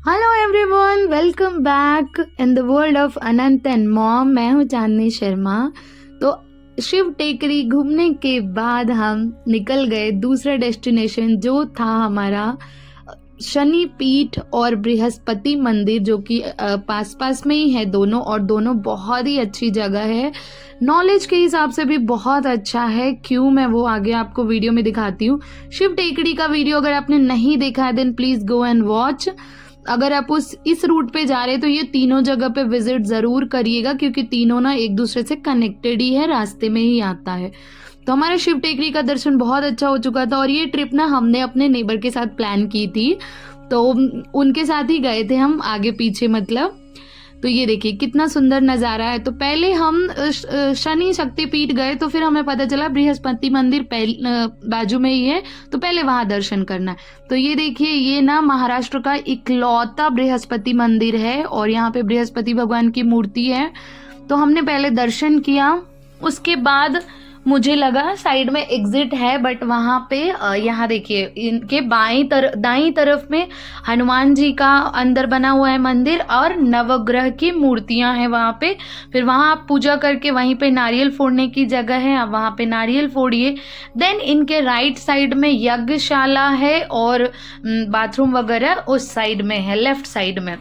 Hello everyone, welcome back in the world of Anant and mom. मैं हूँ चांदनी शर्मा। तो शिव टेकरी घूमने के बाद हम निकल गए दूसरा डेस्टिनेशन, जो था हमारा शनि पीठ और बृहस्पति मंदिर, जो कि पास पास में ही है दोनों, और दोनों बहुत ही अच्छी जगह है। नॉलेज के हिसाब से भी बहुत अच्छा है। क्यों, मैं वो आगे आपको वीडियो में दिखाती हूँ। शिव टेकरी का वीडियो अगर आपने नहीं देखा है then please go and watch. अगर आप इस रूट पे जा रहे हैं तो ये तीनों जगह पे विजिट जरूर करिएगा, क्योंकि तीनों ना एक दूसरे से कनेक्टेड ही है, रास्ते में ही आता है। तो हमारे शिव टेकरी का दर्शन बहुत अच्छा हो चुका था, और ये ट्रिप ना हमने अपने नेबर के साथ प्लान की थी, तो उनके साथ ही गए थे हम, आगे पीछे मतलब। तो ये देखिए कितना सुंदर नज़ारा है। तो पहले हम शनि शक्तिपीठ गए, तो फिर हमें पता चला बृहस्पति मंदिर बाजू में ही है, तो पहले वहां दर्शन करना है। तो ये देखिए, ये ना महाराष्ट्र का इकलौता बृहस्पति मंदिर है, और यहाँ पे बृहस्पति भगवान की मूर्ति है। तो हमने पहले दर्शन किया, उसके बाद मुझे लगा साइड में एग्जिट है, बट वहाँ पे यहाँ देखिए इनके दाईं तरफ में हनुमान जी का अंदर बना हुआ है मंदिर, और नवग्रह की मूर्तियां हैं वहाँ पे। फिर वहाँ आप पूजा करके वहीं पे नारियल फोड़ने की जगह है, आप वहाँ पे नारियल फोड़िए। देन इनके राइट साइड में यज्ञशाला है, और बाथरूम वगैरह उस साइड में है, लेफ्ट साइड में,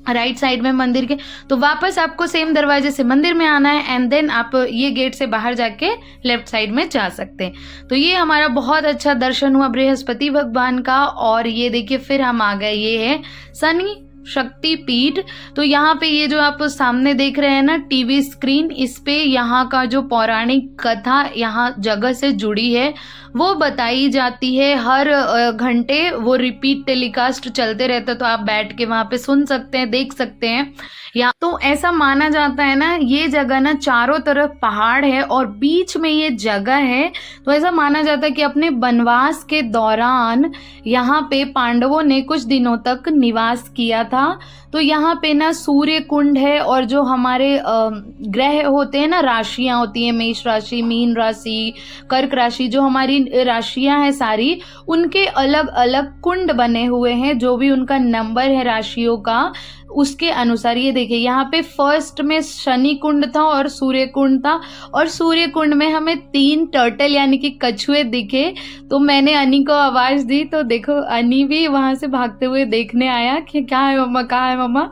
राइट साइड में मंदिर के। तो वापस आपको सेम दरवाजे से मंदिर में आना है, एंड देन आप ये गेट से बाहर जाके लेफ्ट साइड में जा सकते हैं। तो ये हमारा बहुत अच्छा दर्शन हुआ बृहस्पति भगवान का। और ये देखिए फिर हम आ गए, ये है शनि शक्तिपीठ। तो यहाँ पे ये जो आप सामने देख रहे हैं ना टीवी स्क्रीन, इस पे यहाँ का जो पौराणिक कथा यहाँ जगह से जुड़ी है वो बताई जाती है। हर घंटे वो रिपीट टेलीकास्ट चलते रहता है, तो आप बैठ के वहाँ पे सुन सकते हैं, देख सकते हैं। या तो ऐसा माना जाता है ना, ये जगह ना चारों तरफ पहाड़ है और बीच में ये जगह है। तो ऐसा माना जाता है कि अपने वनवास के दौरान यहाँ पे पांडवों ने कुछ दिनों तक निवास किया था। तो यहाँ पे ना सूर्य कुंड है, और जो हमारे ग्रह होते हैं ना, राशियां होती हैं, मेष राशि, मीन राशि, कर्क राशि, जो हमारी राशियां हैं सारी, उनके अलग अलग कुंड बने हुए हैं, जो भी उनका नंबर है राशियों का उसके अनुसार। ये देखिए यहाँ पे फर्स्ट में शनि कुंड था और सूर्य कुंड था, और सूर्य कुंड में हमें 3 टर्टल यानी कि कछुए दिखे। तो मैंने अनी को आवाज दी, तो देखो अनी भी वहां से भागते हुए देखने आया कि क्या है मम्मा, कहाँ है मम्मा।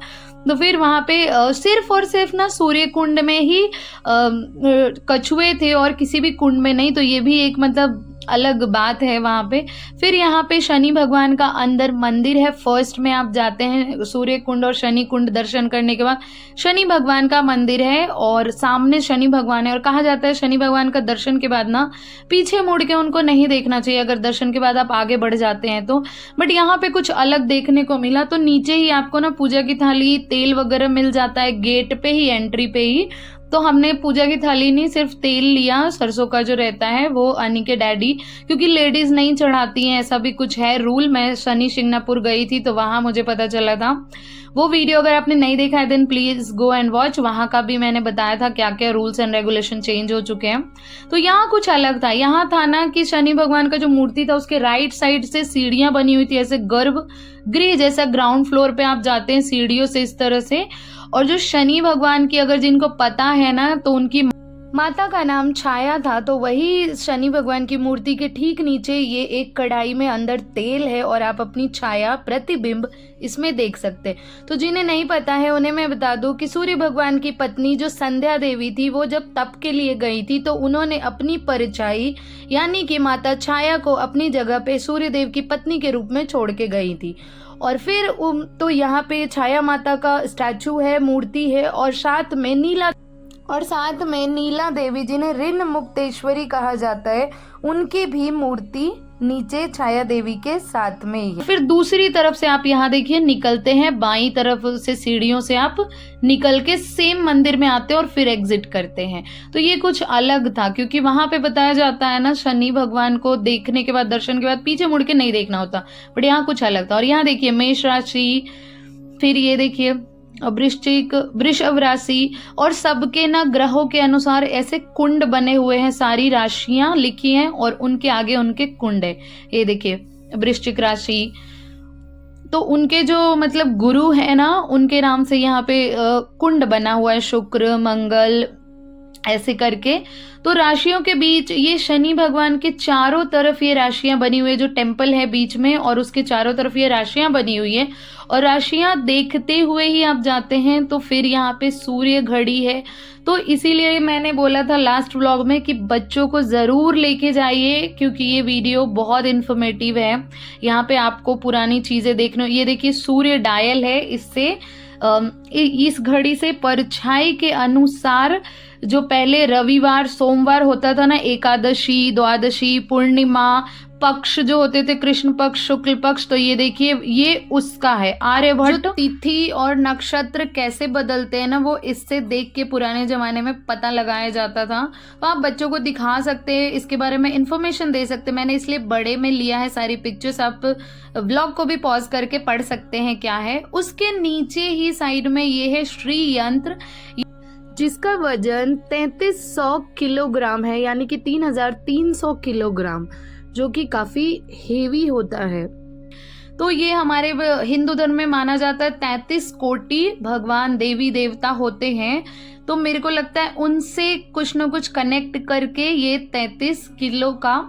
तो फिर वहाँ पे सिर्फ और सिर्फ ना सूर्य कुंड में ही कछुए थे, और किसी भी कुंड में नहीं। तो ये भी एक मतलब अलग बात है वहाँ पे। फिर यहाँ पे शनि भगवान का अंदर मंदिर है। फर्स्ट में आप जाते हैं सूर्य कुंड और शनि कुंड दर्शन करने के बाद शनि भगवान का मंदिर है, और सामने शनि भगवान है। और कहा जाता है शनि भगवान का दर्शन के बाद ना पीछे मुड़ के उनको नहीं देखना चाहिए, अगर दर्शन के बाद आप आगे बढ़ जाते हैं तो। बट यहाँ पे कुछ अलग देखने को मिला। तो नीचे ही आपको ना पूजा की थाली, तेल वगैरह मिल जाता है, गेट पे ही, एंट्री पे ही। तो हमने पूजा की थाली नहीं, सिर्फ तेल लिया, सरसों का जो रहता है वो, अनी के डैडी, क्योंकि लेडीज नहीं चढ़ाती हैं, ऐसा भी कुछ है रूल। मैं शनि शिंगणापुर गई थी तो वहां मुझे पता चला था। वो वीडियो अगर आपने नहीं देखा है then please go and watch, वहां का भी मैंने बताया था क्या क्या रूल्स एंड रेगुलेशन चेंज हो चुके हैं। तो यहाँ कुछ अलग था। यहाँ था ना कि शनि भगवान का जो मूर्ति था उसके राइट साइड से सीढ़ियां बनी हुई थी, ऐसे गर्भ गृह जैसा, ग्राउंड फ्लोर पे आप जाते हैं सीढ़ियों से इस तरह से। और जो शनि भगवान की, अगर जिनको पता है ना, तो उनकी माता का नाम छाया था। तो वही शनि भगवान की मूर्ति के ठीक नीचे ये एक कढ़ाई में अंदर तेल है, और आप अपनी छाया, प्रतिबिंब इसमें देख सकते हैं। तो जिन्हें नहीं पता है उन्हें मैं बता दूं कि सूर्य भगवान की पत्नी जो संध्या देवी थी, वो जब तप के लिए गई थी तो उन्होंने अपनी परछाई यानी कि माता छाया को अपनी जगह पे सूर्य देव की पत्नी के रूप में छोड़ के गई थी। और फिर तो यहाँ पे छाया माता का स्टैचू है, मूर्ति है, और साथ में नीला देवी, जिन्हें ऋण मुक्तेश्वरी कहा जाता है, उनकी भी मूर्ति नीचे छाया देवी के साथ में ही है। फिर दूसरी तरफ से आप यहाँ देखिए निकलते हैं, बाईं तरफ से सीढ़ियों से आप निकल के सेम मंदिर में आते हैं और फिर एग्जिट करते हैं। तो ये कुछ अलग था, क्योंकि वहां पे बताया जाता है ना शनि भगवान को देखने के बाद, दर्शन के बाद पीछे मुड़ के नहीं देखना होता, बट यहाँ कुछ अलग था। और यहाँ देखिए मेष राशि, फिर ये देखिए वृश्चिक, वृषभ राशि, और सबके ना ग्रहों के अनुसार ऐसे कुंड बने हुए हैं, सारी राशियां लिखी हैं और उनके आगे उनके कुंड है। ये देखिए वृश्चिक राशि, तो उनके जो मतलब गुरु है ना, उनके नाम से यहाँ पे कुंड बना हुआ है, शुक्र मंगल ऐसे करके। तो राशियों के बीच ये शनि भगवान के चारों तरफ ये राशियां बनी हुई है, जो टेम्पल है बीच में और उसके चारों तरफ ये राशियां बनी हुई है। और राशियां देखते हुए ही आप जाते हैं तो फिर यहाँ पे सूर्य घड़ी है। तो इसीलिए मैंने बोला था लास्ट व्लॉग में कि बच्चों को ज़रूर लेके जाइए, क्योंकि ये वीडियो बहुत इन्फॉर्मेटिव है। यहाँ पे आपको पुरानी चीज़ें देखने, ये देखिए सूर्य डायल है, इससे इस घड़ी से परछाई के अनुसार जो पहले रविवार सोमवार होता था ना, एकादशी द्वादशी पूर्णिमा पक्ष जो होते थे, कृष्ण पक्ष शुक्ल पक्ष, तो ये देखिए ये उसका है। आर्यभट्ट तिथि और नक्षत्र कैसे बदलते हैं ना, वो इससे देख के पुराने जमाने में पता लगाया जाता था। तो आप बच्चों को दिखा सकते हैं, इसके बारे में इंफॉर्मेशन दे सकते हैं। मैंने इसलिए बड़े में लिया है सारी पिक्चर्स, आप व्लॉग को भी पॉज करके पढ़ सकते हैं क्या है। उसके नीचे ही साइड में ये है श्री यंत्र, जिसका वजन 3300 किलोग्राम है, यानी कि 3300 किलोग्राम, जो कि काफी हेवी होता है। तो ये हमारे हिंदू धर्म में माना जाता है 33 कोटि भगवान देवी देवता होते हैं। तो मेरे को लगता है उनसे कुछ न कुछ कनेक्ट करके ये 33 किलो का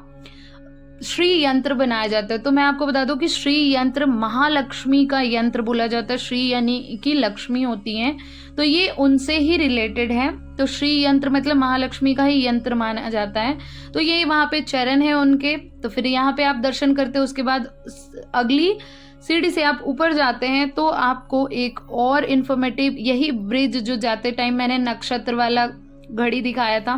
श्री यंत्र बनाया जाता है। तो मैं आपको बता दूं कि श्री यंत्र महालक्ष्मी का यंत्र बोला जाता है। श्री यानी कि लक्ष्मी होती हैं, तो ये उनसे ही रिलेटेड है। तो श्री यंत्र मतलब महालक्ष्मी का ही यंत्र माना जाता है। तो ये वहाँ पे चरण है उनके। तो फिर यहाँ पे आप दर्शन करते हो, उसके बाद अगली सीढ़ी से आप ऊपर जाते हैं तो आपको एक और इन्फॉर्मेटिव, यही ब्रिज जो जाते टाइम मैंने नक्षत्र वाला घड़ी दिखाया था,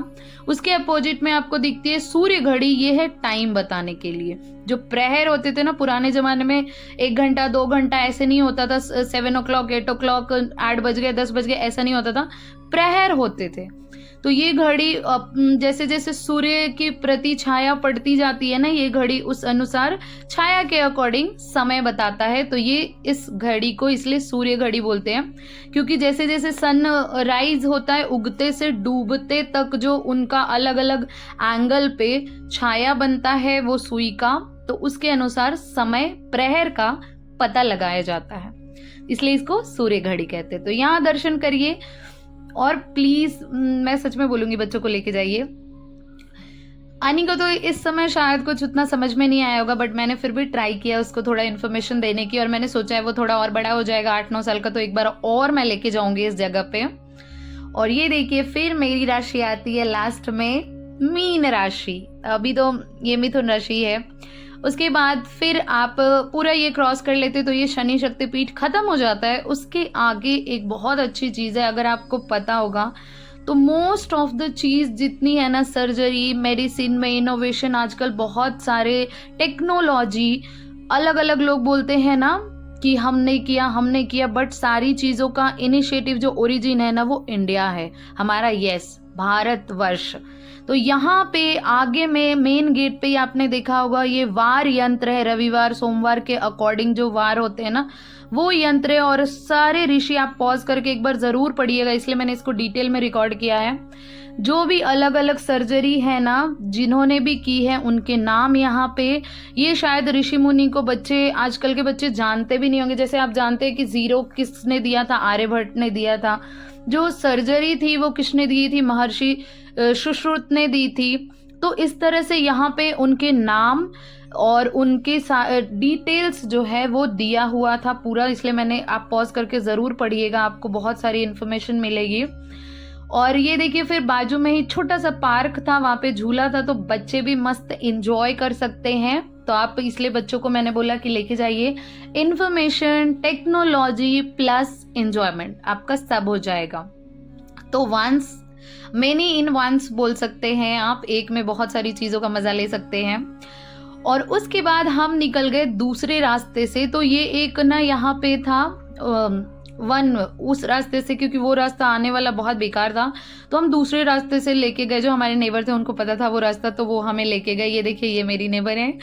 उसके अपोजिट में आपको दिखती है सूर्य घड़ी। ये है टाइम बताने के लिए। जो प्रहर होते थे ना पुराने जमाने में, 1 घंटा 2 घंटा ऐसे नहीं होता था, 7 o'clock 8 o'clock 8 बज गए 10 बज गए ऐसा नहीं होता था, प्रहर होते थे। तो ये घड़ी जैसे जैसे सूर्य की प्रति छाया पड़ती जाती है ना, ये घड़ी उस अनुसार छाया के अकॉर्डिंग समय बताता है। तो ये इस घड़ी को इसलिए सूर्य घड़ी बोलते हैं, क्योंकि जैसे जैसे सन राइज होता है, उगते से डूबते तक जो उनका अलग अलग एंगल पे छाया बनता है वो सुई का, तो उसके अनुसार समय प्रहर का पता लगाया जाता है, इसलिए इसको सूर्य घड़ी कहते हैं। तो यहाँ दर्शन करिए और प्लीज मैं सच में बोलूंगी बच्चों को लेके जाइए। आनी को तो इस समय शायद कुछ उतना समझ में नहीं आया होगा, बट मैंने फिर भी ट्राई किया उसको थोड़ा इन्फॉर्मेशन देने की, और मैंने सोचा है वो थोड़ा और बड़ा हो जाएगा 8-9 साल का, तो एक बार और मैं लेके जाऊंगी इस जगह पे। और ये देखिए फिर मेरी राशि आती है लास्ट में, मीन राशि। अभी तो ये मिथुन राशि है, उसके बाद फिर आप पूरा ये क्रॉस कर लेते तो ये शनि शक्तिपीठ खत्म हो जाता है। उसके आगे एक बहुत अच्छी चीज़ है, अगर आपको पता होगा तो मोस्ट ऑफ द चीज़ जितनी है ना, सर्जरी मेडिसिन में इनोवेशन, आजकल बहुत सारे टेक्नोलॉजी, अलग अलग लोग बोलते हैं ना कि हमने किया, बट सारी चीज़ों का इनिशिएटिव जो ओरिजिन है ना वो इंडिया है हमारा, यस भारतवर्ष। तो यहाँ पे आगे में मेन गेट पे ही आपने देखा होगा ये वार यंत्र है, रविवार सोमवार के अकॉर्डिंग जो वार होते हैं ना वो यंत्र है। और सारे ऋषि आप पॉज करके एक बार जरूर पढ़िएगा, इसलिए मैंने इसको डिटेल में रिकॉर्ड किया है। जो भी अलग अलग सर्जरी है ना जिन्होंने भी की है उनके नाम यहाँ पे, ये शायद ऋषि मुनि को बच्चे, आजकल के बच्चे जानते भी नहीं होंगे। जैसे आप जानते हैं कि 0 किसने दिया था, आर्यभट्ट ने दिया था। जो सर्जरी थी वो किसने दी थी, महर्षि सुश्रुत ने दी थी। तो इस तरह से यहाँ पे उनके नाम और उनके डिटेल्स जो है वो दिया हुआ था पूरा, इसलिए मैंने, आप पॉज करके ज़रूर पढ़िएगा, आपको बहुत सारी इन्फॉर्मेशन मिलेगी। और ये देखिए फिर बाजू में ही छोटा सा पार्क था, वहाँ पे झूला था, तो बच्चे भी मस्त एंजॉय कर सकते हैं। तो आप, इसलिए बच्चों को मैंने बोला कि लेके जाइए, इन्फॉर्मेशन टेक्नोलॉजी प्लस एंजॉयमेंट आपका सब हो जाएगा। तो वंस मेनी इन वंस बोल सकते हैं आप, एक में बहुत सारी चीज़ों का मज़ा ले सकते हैं। और उसके बाद हम निकल गए दूसरे रास्ते से। तो ये एक ना यहाँ पे था उस रास्ते से, क्योंकि वो रास्ता आने वाला बहुत बेकार था, तो हम दूसरे रास्ते से लेके गए। जो हमारे नेबर थे उनको पता था वो रास्ता, तो वो हमें लेके गए। ये देखिए ये मेरी नेबर है।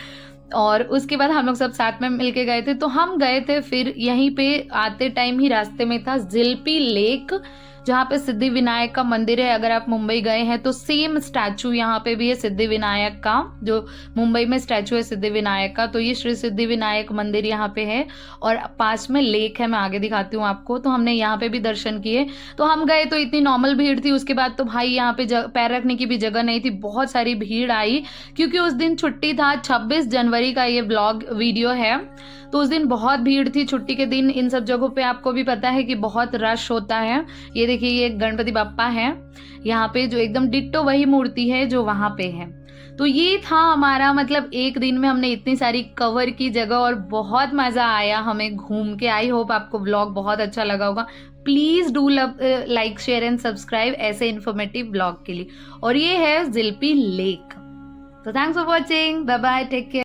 और उसके बाद हम लोग सब साथ में मिलके गए थे। तो हम गए थे फिर यहीं पे आते टाइम ही रास्ते में था जिलपी लेक, जहाँ पे सिद्धि विनायक का मंदिर है। अगर आप मुंबई गए हैं तो सेम स्टैचू यहाँ पे भी है सिद्धि विनायक का, जो मुंबई में स्टैचू है सिद्धि विनायक का। तो ये श्री सिद्धि विनायक मंदिर यहाँ पे है और पास में लेक है, मैं आगे दिखाती हूँ आपको। तो हमने यहाँ पे भी दर्शन किए। तो हम गए तो इतनी नॉर्मल भीड़ थी, उसके बाद तो भाई यहाँ पे पैर रखने की भी जगह नहीं थी, बहुत सारी भीड़ आई क्योंकि उस दिन छुट्टी था। 26 जनवरी का ये व्लॉग वीडियो है, तो उस दिन बहुत भीड़ थी। छुट्टी के दिन इन सब जगहों पे आपको भी पता है कि बहुत रश होता है। ये देखिए ये गणपति बप्पा है यहाँ पे, जो एकदम डिट्टो वही मूर्ति है जो वहाँ पे है। तो ये था हमारा, मतलब एक दिन में हमने इतनी सारी कवर की जगह और बहुत मज़ा आया हमें घूम के। आई होप आपको व्लॉग बहुत अच्छा लगा होगा। Please do like share and subscribe ऐसे इन्फॉर्मेटिव व्लॉग के लिए। और ये है जिलपी लेक। तो thanks for watching, bye bye, take care.